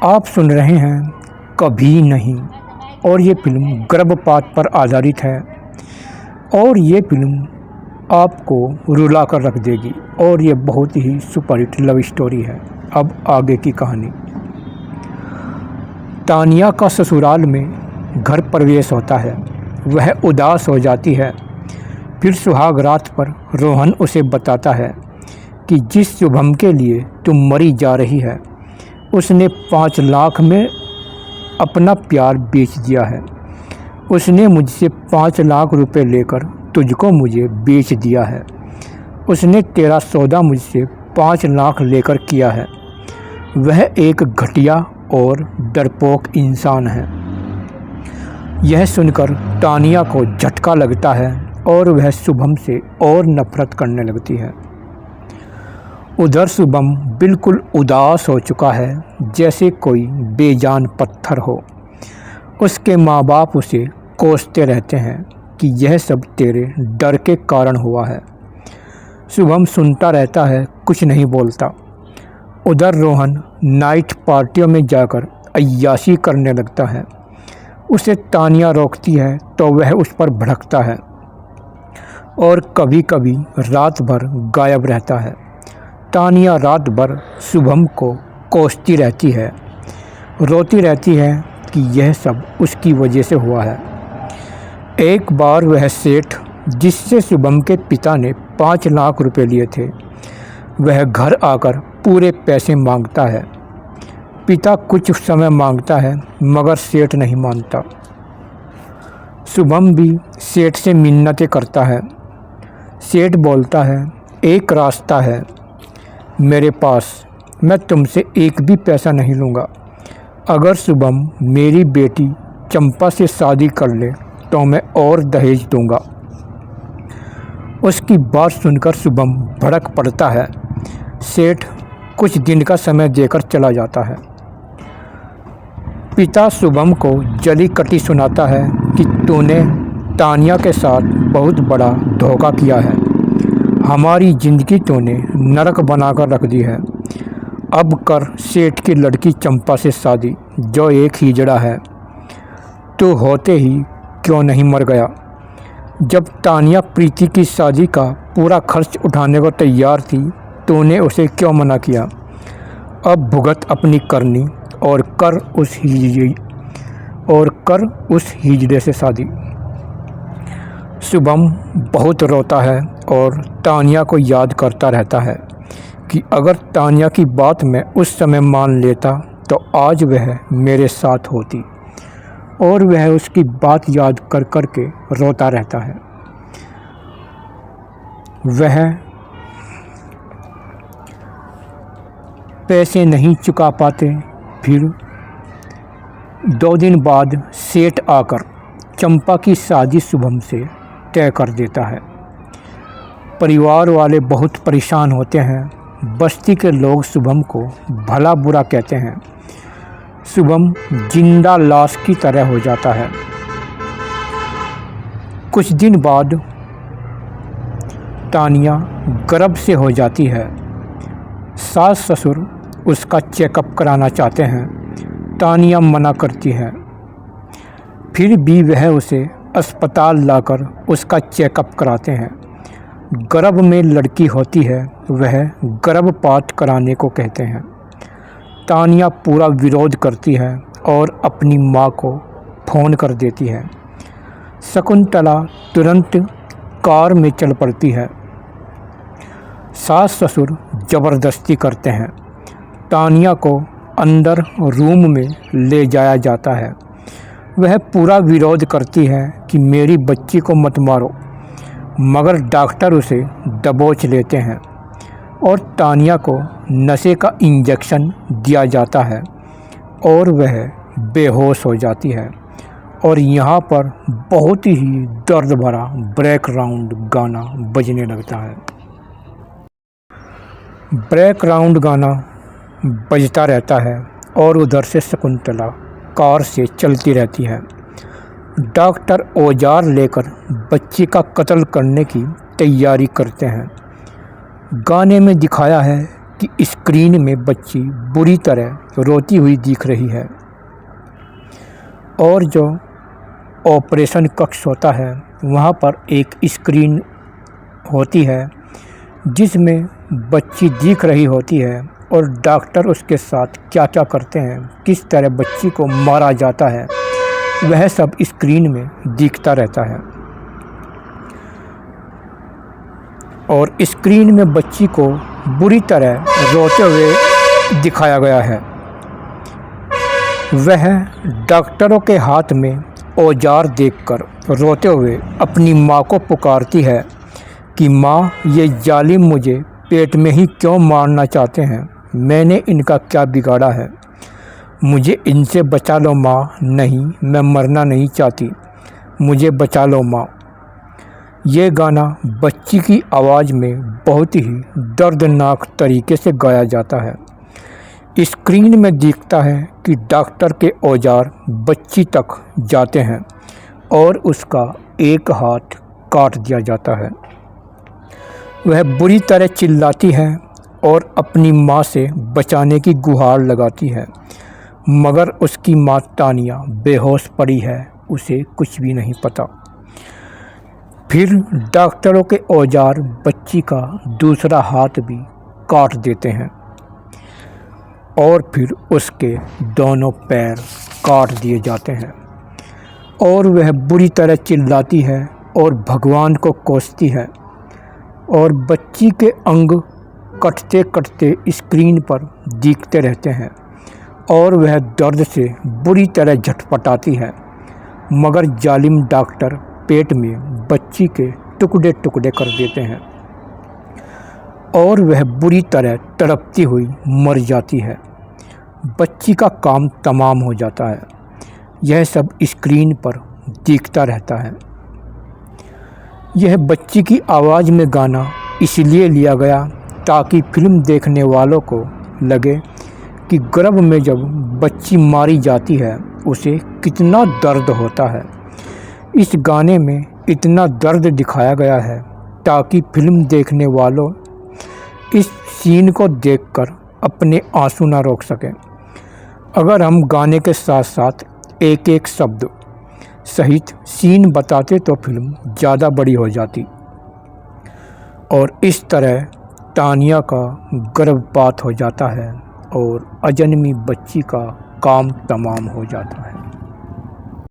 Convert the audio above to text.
आप सुन रहे हैं कभी नहीं। और ये फिल्म गर्भपात पर आधारित है और ये फिल्म आपको रुला कर रख देगी और ये बहुत ही सुपरहिट लव स्टोरी है। अब आगे की कहानी। तानिया का ससुराल में घर प्रवेश होता है। वह उदास हो जाती है। फिर सुहाग रात पर रोहन उसे बताता है कि जिस शुभम के लिए तुम मरी जा रही है उसने 5 लाख में अपना प्यार बेच दिया है। उसने मुझसे 5 लाख रुपए लेकर तुझको मुझे बेच दिया है। उसने तेरा सौदा मुझसे 5 लाख लेकर किया है। वह एक घटिया और डरपोक इंसान है। यह सुनकर तानिया को झटका लगता है और वह शुभम से और नफरत करने लगती है। उधर शुभम बिल्कुल उदास हो चुका है, जैसे कोई बेजान पत्थर हो। उसके माँ बाप उसे कोसते रहते हैं कि यह सब तेरे डर के कारण हुआ है। शुभम सुनता रहता है, कुछ नहीं बोलता। उधर रोहन नाइट पार्टियों में जाकर अय्याशी करने लगता है। उसे तानिया रोकती है तो वह उस पर भड़कता है और कभी कभी रात भर गायब रहता है। तानिया रात भर शुभम को कोसती रहती है, रोती रहती है कि यह सब उसकी वजह से हुआ है। एक बार वह सेठ जिससे शुभम के पिता ने 5 लाख रुपए लिए थे, वह घर आकर पूरे पैसे मांगता है। पिता कुछ समय मांगता है मगर सेठ नहीं मानता। शुभम भी सेठ से मिन्नतें करता है। सेठ बोलता है, एक रास्ता है मेरे पास, मैं तुमसे एक भी पैसा नहीं लूँगा। अगर शुभम मेरी बेटी चंपा से शादी कर ले तो मैं और दहेज दूँगा। उसकी बात सुनकर शुभम भड़क पड़ता है। सेठ कुछ दिन का समय देकर चला जाता है। पिता शुभम को जली कटी सुनाता है कि तूने तानिया के साथ बहुत बड़ा धोखा किया है। हमारी ज़िंदगी तूने नरक बनाकर रख दी है। अब कर सेठ की लड़की चंपा से शादी, जो एक हिजड़ा है। तू होते ही क्यों नहीं मर गया? जब तानिया प्रीति की शादी का पूरा खर्च उठाने को तैयार थी, तूने उसे क्यों मना किया? अब भुगत अपनी करनी और कर उस हिजड़े से शादी। शुभम बहुत रोता है और तानिया को याद करता रहता है कि अगर तानिया की बात मैं उस समय मान लेता तो आज वह मेरे साथ होती। और वह उसकी बात याद कर कर के रोता रहता है। वह पैसे नहीं चुका पाते। फिर 2 दिन बाद सेठ आकर चंपा की शादी शुभम से तय कर देता है। परिवार वाले बहुत परेशान होते हैं। बस्ती के लोग शुभम को भला बुरा कहते हैं। शुभम जिंदा लाश की तरह हो जाता है। कुछ दिन बाद तानिया गर्भ से हो जाती है। सास ससुर उसका चेकअप कराना चाहते हैं। तानिया मना करती है। फिर भी वह उसे अस्पताल लाकर उसका चेकअप कराते हैं। गर्भ में लड़की होती है, वह गर्भपात कराने को कहते हैं। तानिया पूरा विरोध करती है और अपनी माँ को फ़ोन कर देती है। शकुंतला तुरंत कार में चल पड़ती है। सास ससुर ज़बरदस्ती करते हैं। तानिया को अंदर रूम में ले जाया जाता है। वह पूरा विरोध करती है कि मेरी बच्ची को मत मारो, मगर डॉक्टर उसे दबोच लेते हैं और तानिया को नशे का इंजेक्शन दिया जाता है और वह बेहोश हो जाती है। और यहाँ पर बहुत ही दर्द भरा बैकग्राउंड गाना बजने लगता है। बैकग्राउंड गाना बजता रहता है और उधर से शकुंतला कार से चलती रहती है। डॉक्टर औजार लेकर बच्ची का कत्ल करने की तैयारी करते हैं। गाने में दिखाया है कि स्क्रीन में बच्ची बुरी तरह रोती हुई दिख रही है और जो ऑपरेशन कक्ष होता है वहाँ पर एक स्क्रीन होती है जिसमें बच्ची दिख रही होती है और डॉक्टर उसके साथ क्या क्या करते हैं, किस तरह बच्ची को मारा जाता है, वह सब स्क्रीन में दिखता रहता है। और स्क्रीन में बच्ची को बुरी तरह रोते हुए दिखाया गया है। वह डॉक्टरों के हाथ में औजार देखकर रोते हुए अपनी माँ को पुकारती है कि माँ, ये जालिम मुझे पेट में ही क्यों मारना चाहते हैं, मैंने इनका क्या बिगाड़ा है, मुझे इनसे बचा लो माँ, नहीं मैं मरना नहीं चाहती, मुझे बचा लो माँ। ये गाना बच्ची की आवाज़ में बहुत ही दर्दनाक तरीके से गाया जाता है। स्क्रीन में दिखता है कि डॉक्टर के औजार बच्ची तक जाते हैं और उसका एक हाथ काट दिया जाता है। वह बुरी तरह चिल्लाती है और अपनी माँ से बचाने की गुहार लगाती है, मगर उसकी माँ तानिया बेहोश पड़ी है, उसे कुछ भी नहीं पता। फिर डॉक्टरों के औजार बच्ची का दूसरा हाथ भी काट देते हैं और फिर उसके दोनों पैर काट दिए जाते हैं और वह बुरी तरह चिल्लाती है और भगवान को कोसती है और बच्ची के अंग कटते कटते स्क्रीन पर दिखते रहते हैं और वह दर्द से बुरी तरह झटपटाती है, मगर जालिम डॉक्टर पेट में बच्ची के टुकड़े टुकड़े कर देते हैं और वह बुरी तरह तड़पती हुई मर जाती है। बच्ची का काम तमाम हो जाता है। यह सब स्क्रीन पर दिखता रहता है। यह बच्ची की आवाज़ में गाना इसलिए लिया गया ताकि फिल्म देखने वालों को लगे कि गर्भ में जब बच्ची मारी जाती है उसे कितना दर्द होता है। इस गाने में इतना दर्द दिखाया गया है ताकि फिल्म देखने वालों इस सीन को देखकर अपने आंसू ना रोक सकें। अगर हम गाने के साथ साथ एक एक शब्द सहित सीन बताते तो फिल्म ज़्यादा बड़ी हो जाती और इस तरह तानिया का गर्भपात हो जाता है और अजन्मी बच्ची का काम तमाम हो जाता है।